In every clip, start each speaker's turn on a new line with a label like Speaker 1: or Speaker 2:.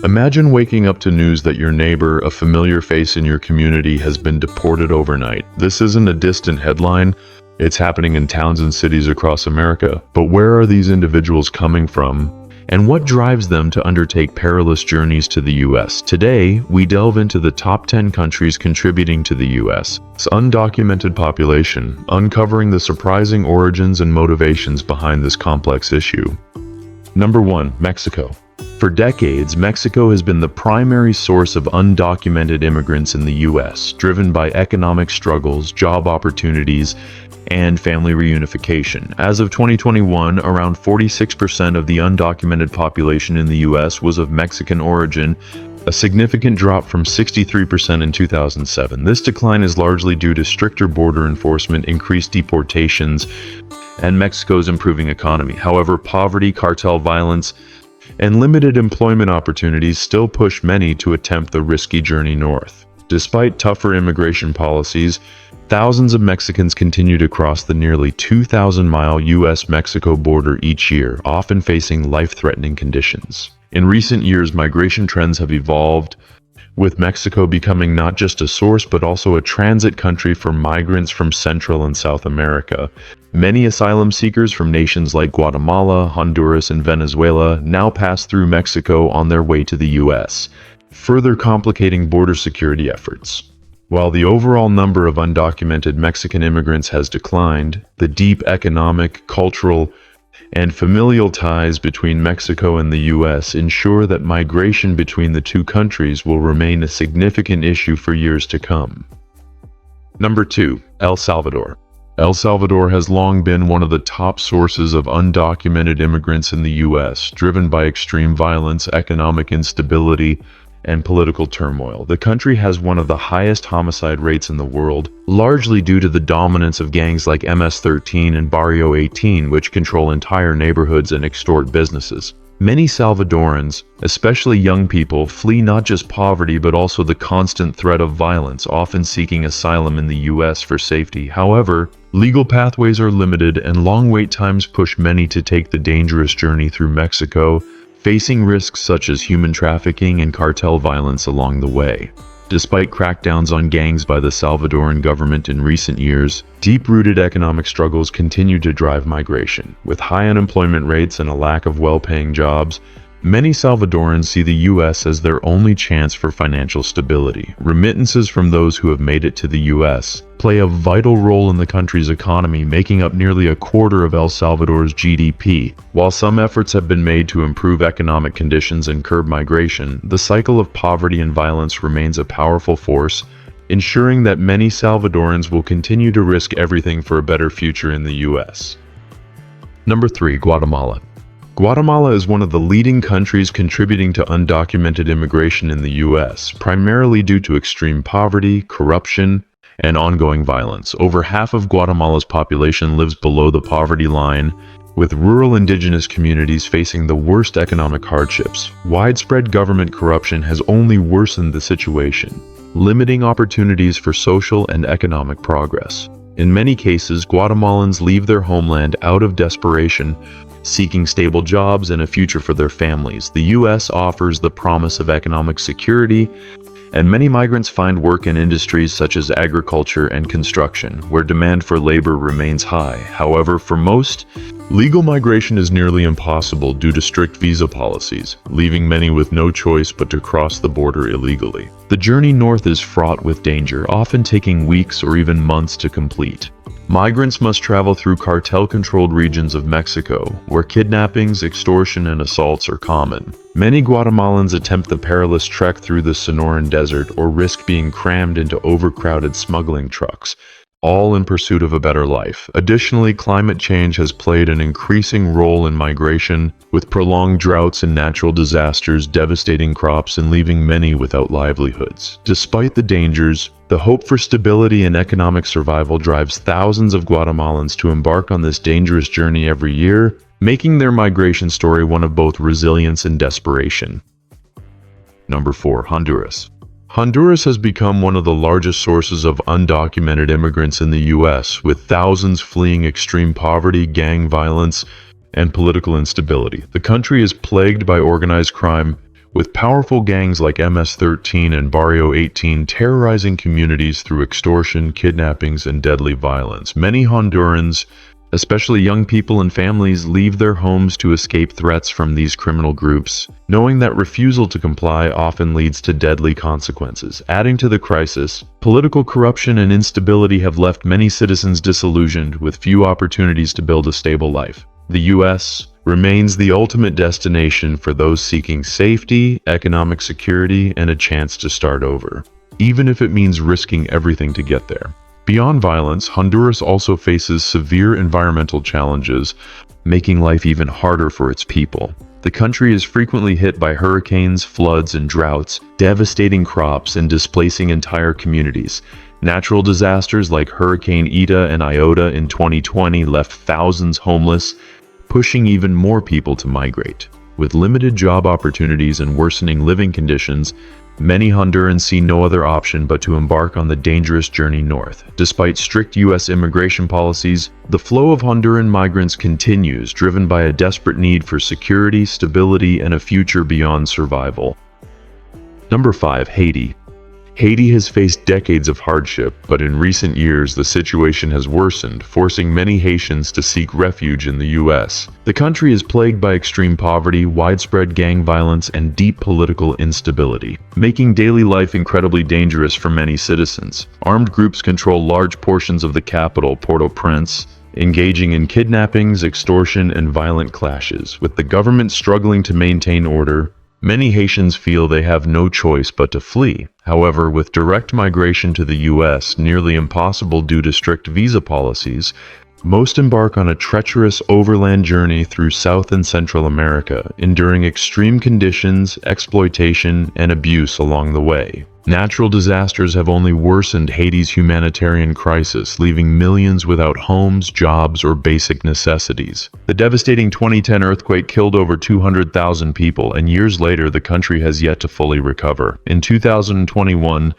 Speaker 1: Imagine waking up to news that your neighbor, a familiar face in your community, has been deported overnight. This isn't a distant headline. It's happening in towns and cities across America. But where are these individuals coming from? And what drives them to undertake perilous journeys to the U.S.? Today, we delve into the top 10 countries contributing to the U.S.'s undocumented population, uncovering the surprising origins and motivations behind this complex issue. Number 1. Mexico. For decades, Mexico has been the primary source of undocumented immigrants in the U.S., driven by economic struggles, job opportunities, and family reunification. As of 2021, around 46% of the undocumented population in the U.S. was of Mexican origin, a significant drop from 63% in 2007. This decline is largely due to stricter border enforcement, increased deportations, and Mexico's improving economy. However, poverty, cartel violence, and limited employment opportunities still push many to attempt the risky journey north. Despite tougher immigration policies, thousands of Mexicans continue to cross the nearly 2,000-mile U.S.-Mexico border each year, often facing life-threatening conditions. In recent years, migration trends have evolved, with Mexico becoming not just a source but also a transit country for migrants from Central and South America. Many asylum seekers from nations like Guatemala, Honduras, and Venezuela now pass through Mexico on their way to the U.S., further complicating border security efforts. While the overall number of undocumented Mexican immigrants has declined, the deep economic, cultural, and familial ties between Mexico and the U.S. ensure that migration between the two countries will remain a significant issue for years to come. Number 2. El Salvador. El Salvador has long been one of the top sources of undocumented immigrants in the U.S., driven by extreme violence, economic instability, and political turmoil. The country has one of the highest homicide rates in the world, largely due to the dominance of gangs like MS-13 and Barrio 18, which control entire neighborhoods and extort businesses. Many Salvadorans, especially young people, flee not just poverty but also the constant threat of violence, often seeking asylum in the U.S. for safety. However, legal pathways are limited and long wait times push many to take the dangerous journey through Mexico, facing risks such as human trafficking and cartel violence along the way. Despite crackdowns on gangs by the Salvadoran government in recent years, deep-rooted economic struggles continue to drive migration. With high unemployment rates and a lack of well-paying jobs, many Salvadorans see the U.S. as their only chance for financial stability. Remittances from those who have made it to the U.S. play a vital role in the country's economy, making up nearly a quarter of El Salvador's GDP. While some efforts have been made to improve economic conditions and curb migration, the cycle of poverty and violence remains a powerful force, ensuring that many Salvadorans will continue to risk everything for a better future in the U.S. Number 3. Guatemala. Guatemala is one of the leading countries contributing to undocumented immigration in the U.S., primarily due to extreme poverty, corruption, and ongoing violence. Over half of Guatemala's population lives below the poverty line, with rural indigenous communities facing the worst economic hardships. Widespread government corruption has only worsened the situation, limiting opportunities for social and economic progress. In many cases, Guatemalans leave their homeland out of desperation, seeking stable jobs and a future for their families. The U.S. offers the promise of economic security, and many migrants find work in industries such as agriculture and construction, where demand for labor remains high. However, for most, legal migration is nearly impossible due to strict visa policies, leaving many with no choice but to cross the border illegally. The journey north is fraught with danger, often taking weeks or even months to complete. Migrants must travel through cartel-controlled regions of Mexico, where kidnappings, extortion, and assaults are common. Many Guatemalans attempt the perilous trek through the Sonoran Desert or risk being crammed into overcrowded smuggling trucks, all in pursuit of a better life. Additionally, climate change has played an increasing role in migration, with prolonged droughts and natural disasters devastating crops and leaving many without livelihoods. Despite the dangers, the hope for stability and economic survival drives thousands of Guatemalans to embark on this dangerous journey every year, making their migration story one of both resilience and desperation. Number 4. Honduras. Honduras has become one of the largest sources of undocumented immigrants in the U.S., with thousands fleeing extreme poverty, gang violence, and political instability. The country is plagued by organized crime, with powerful gangs like MS-13 and Barrio 18 terrorizing communities through extortion, kidnappings, and deadly violence. Many Hondurans, especially young people and families, leave their homes to escape threats from these criminal groups, knowing that refusal to comply often leads to deadly consequences. Adding to the crisis, political corruption and instability have left many citizens disillusioned, with few opportunities to build a stable life. The U.S. remains the ultimate destination for those seeking safety, economic security, and a chance to start over, even if it means risking everything to get there. Beyond violence, Honduras also faces severe environmental challenges, making life even harder for its people. The country is frequently hit by hurricanes, floods, and droughts, devastating crops and displacing entire communities. Natural disasters like Hurricane Eta and Iota in 2020 left thousands homeless, pushing even more people to migrate. With limited job opportunities and worsening living conditions, many Hondurans see no other option but to embark on the dangerous journey north. Despite strict U.S. immigration policies, the flow of Honduran migrants continues, driven by a desperate need for security, stability, and a future beyond survival. Number 5. Haiti. Haiti has faced decades of hardship, but in recent years the situation has worsened, forcing many Haitians to seek refuge in the U.S. The country is plagued by extreme poverty, widespread gang violence, and deep political instability, making daily life incredibly dangerous for many citizens. Armed groups control large portions of the capital, Port-au-Prince, engaging in kidnappings, extortion, and violent clashes. With the government struggling to maintain order, many Haitians feel they have no choice but to flee. However, with direct migration to the U.S. nearly impossible due to strict visa policies, most embark on a treacherous overland journey through South and Central America, enduring extreme conditions, exploitation, and abuse along the way. Natural disasters have only worsened Haiti's humanitarian crisis, leaving millions without homes, jobs, or basic necessities. The devastating 2010 earthquake killed over 200,000 people, and years later the country has yet to fully recover. In 2021,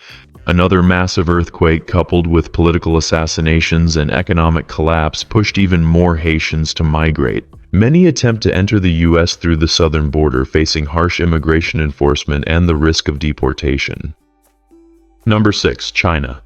Speaker 1: another massive earthquake, coupled with political assassinations and economic collapse, pushed even more Haitians to migrate. Many attempt to enter the U.S. through the southern border, facing harsh immigration enforcement and the risk of deportation. Number 6. China.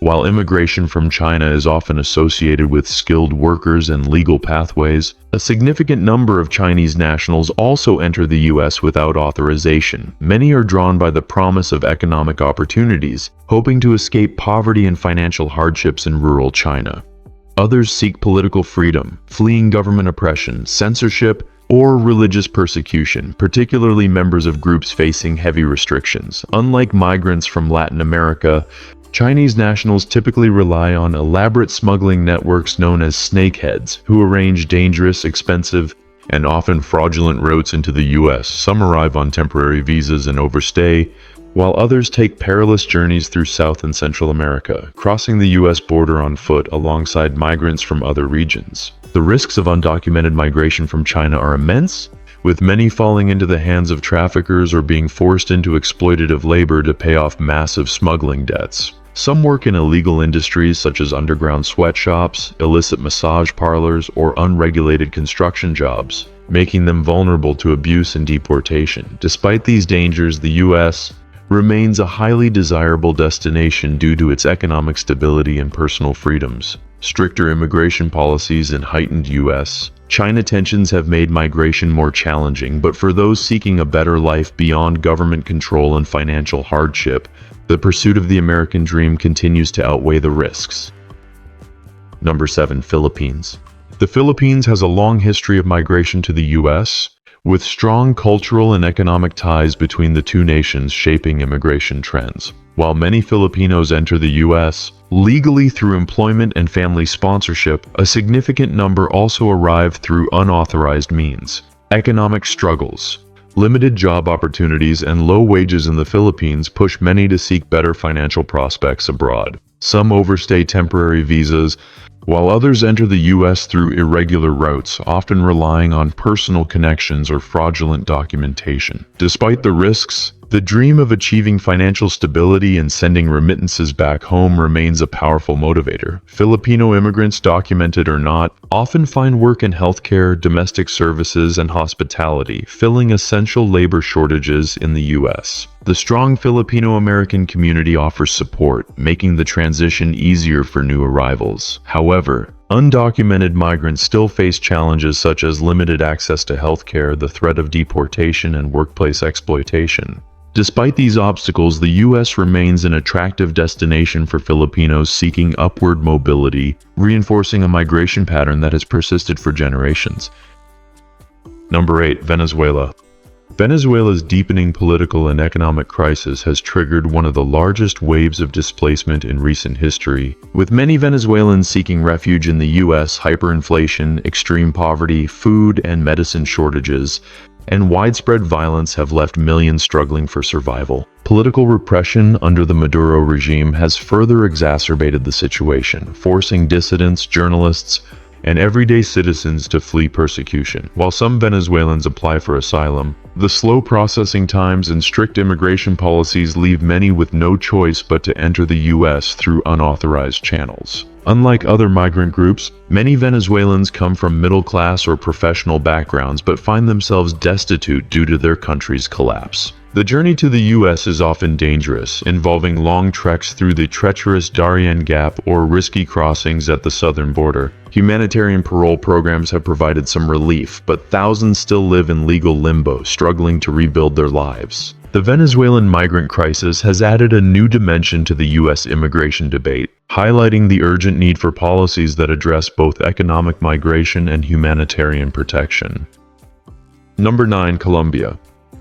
Speaker 1: While immigration from China is often associated with skilled workers and legal pathways, a significant number of Chinese nationals also enter the U.S. without authorization. Many are drawn by the promise of economic opportunities, hoping to escape poverty and financial hardships in rural China. Others seek political freedom, fleeing government oppression, censorship, or religious persecution, particularly members of groups facing heavy restrictions. Unlike migrants from Latin America, Chinese nationals typically rely on elaborate smuggling networks known as snakeheads, who arrange dangerous, expensive, and often fraudulent routes into the U.S. Some arrive on temporary visas and overstay, while others take perilous journeys through South and Central America, crossing the U.S. border on foot alongside migrants from other regions. The risks of undocumented migration from China are immense, with many falling into the hands of traffickers or being forced into exploitative labor to pay off massive smuggling debts. Some work in illegal industries such as underground sweatshops, illicit massage parlors, or unregulated construction jobs, making them vulnerable to abuse and deportation. Despite these dangers, the U.S. remains a highly desirable destination due to its economic stability and personal freedoms. Stricter immigration policies and heightened U.S.-China tensions have made migration more challenging, but for those seeking a better life beyond government control and financial hardship, the pursuit of the American dream continues to outweigh the risks. Number 7. Philippines. The Philippines has a long history of migration to the U.S., with strong cultural and economic ties between the two nations shaping immigration trends. While many Filipinos enter the U.S. legally through employment and family sponsorship, a significant number also arrive through unauthorized means. Economic struggles, limited job opportunities, and low wages in the Philippines push many to seek better financial prospects abroad. Some overstay temporary visas, while others enter the U.S. through irregular routes, often relying on personal connections or fraudulent documentation. Despite the risks, The dream of achieving financial stability and sending remittances back home remains a powerful motivator. Filipino immigrants, documented or not, often find work in healthcare, domestic services, and hospitality, filling essential labor shortages in the U.S. The strong Filipino-American community offers support, making the transition easier for new arrivals. However, undocumented migrants still face challenges such as limited access to healthcare, the threat of deportation, and workplace exploitation. Despite these obstacles, the U.S. remains an attractive destination for Filipinos seeking upward mobility, reinforcing a migration pattern that has persisted for generations. Number 8. Venezuela. Venezuela's deepening political and economic crisis has triggered one of the largest waves of displacement in recent history, with many Venezuelans seeking refuge in the U.S. Hyperinflation, extreme poverty, food and medicine shortages, and widespread violence have left millions struggling for survival. Political repression under the Maduro regime has further exacerbated the situation, forcing dissidents, journalists, and everyday citizens to flee persecution. While some Venezuelans apply for asylum, the slow processing times and strict immigration policies leave many with no choice but to enter the U.S. through unauthorized channels. Unlike other migrant groups, many Venezuelans come from middle-class or professional backgrounds but find themselves destitute due to their country's collapse. The journey to the U.S. is often dangerous, involving long treks through the treacherous Darien Gap or risky crossings at the southern border. Humanitarian parole programs have provided some relief, but thousands still live in legal limbo, struggling to rebuild their lives. The Venezuelan migrant crisis has added a new dimension to the U.S. immigration debate, highlighting the urgent need for policies that address both economic migration and humanitarian protection. Number 9. Colombia.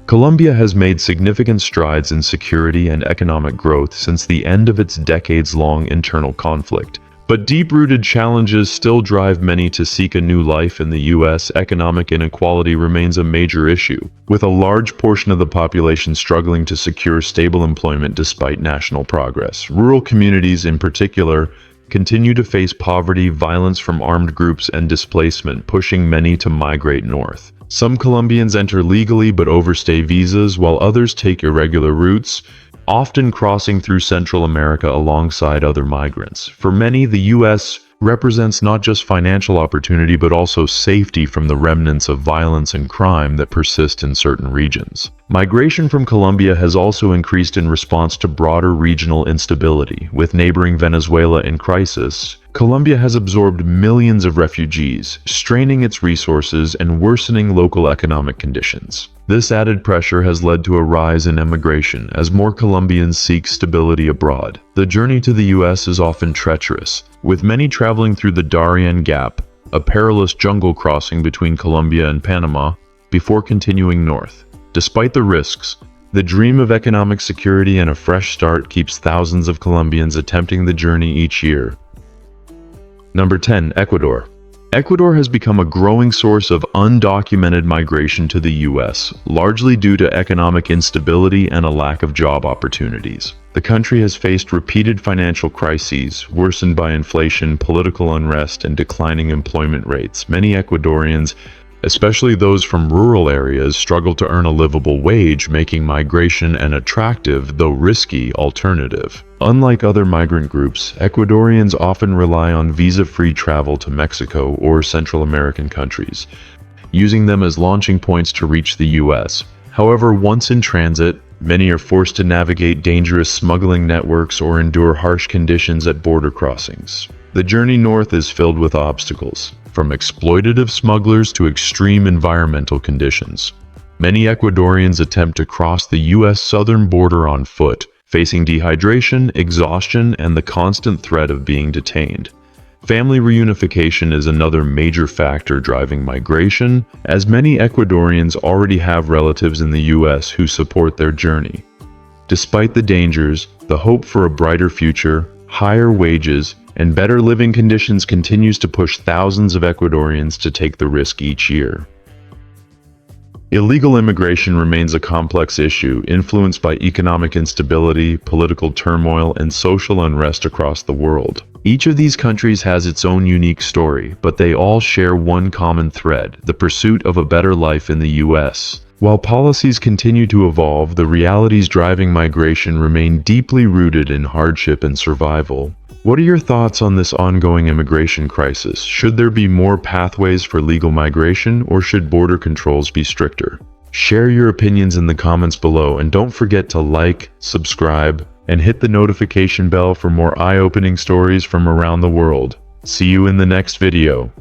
Speaker 1: Colombia has made significant strides in security and economic growth since the end of its decades-long internal conflict. But deep-rooted challenges still drive many to seek a new life in the U.S. Economic inequality remains a major issue, with a large portion of the population struggling to secure stable employment despite national progress. Rural communities, in particular, continue to face poverty, violence from armed groups, and displacement, pushing many to migrate north. Some Colombians enter legally but overstay visas, while others take irregular routes, often crossing through Central America alongside other migrants. For many, the U.S. represents not just financial opportunity but also safety from the remnants of violence and crime that persist in certain regions. Migration from Colombia has also increased in response to broader regional instability. With neighboring Venezuela in crisis, Colombia has absorbed millions of refugees, straining its resources and worsening local economic conditions. This added pressure has led to a rise in emigration as more Colombians seek stability abroad. The journey to the U.S. is often treacherous, with many traveling through the Darien Gap, a perilous jungle crossing between Colombia and Panama, before continuing north. Despite the risks, the dream of economic security and a fresh start keeps thousands of Colombians attempting the journey each year. Number 10. Ecuador. Ecuador has become a growing source of undocumented migration to the U.S., largely due to economic instability and a lack of job opportunities. The country has faced repeated financial crises, worsened by inflation, political unrest, and declining employment rates. Many Ecuadorians, especially those from rural areas, struggle to earn a livable wage, making migration an attractive, though risky, alternative. Unlike other migrant groups, Ecuadorians often rely on visa-free travel to Mexico or Central American countries, using them as launching points to reach the U.S. However, once in transit, many are forced to navigate dangerous smuggling networks or endure harsh conditions at border crossings. The journey north is filled with obstacles, from exploitative smugglers to extreme environmental conditions. Many Ecuadorians attempt to cross the U.S. southern border on foot, facing dehydration, exhaustion, and the constant threat of being detained. Family reunification is another major factor driving migration, as many Ecuadorians already have relatives in the U.S. who support their journey. Despite the dangers, the hope for a brighter future, higher wages, and better living conditions continues to push thousands of Ecuadorians to take the risk each year. Illegal immigration remains a complex issue, influenced by economic instability, political turmoil, and social unrest across the world. Each of these countries has its own unique story, but they all share one common thread: the pursuit of a better life in the U.S. While policies continue to evolve, the realities driving migration remain deeply rooted in hardship and survival. What are your thoughts on this ongoing immigration crisis? Should there be more pathways for legal migration, or should border controls be stricter? Share your opinions in the comments below, and don't forget to like, subscribe, and hit the notification bell for more eye-opening stories from around the world. See you in the next video.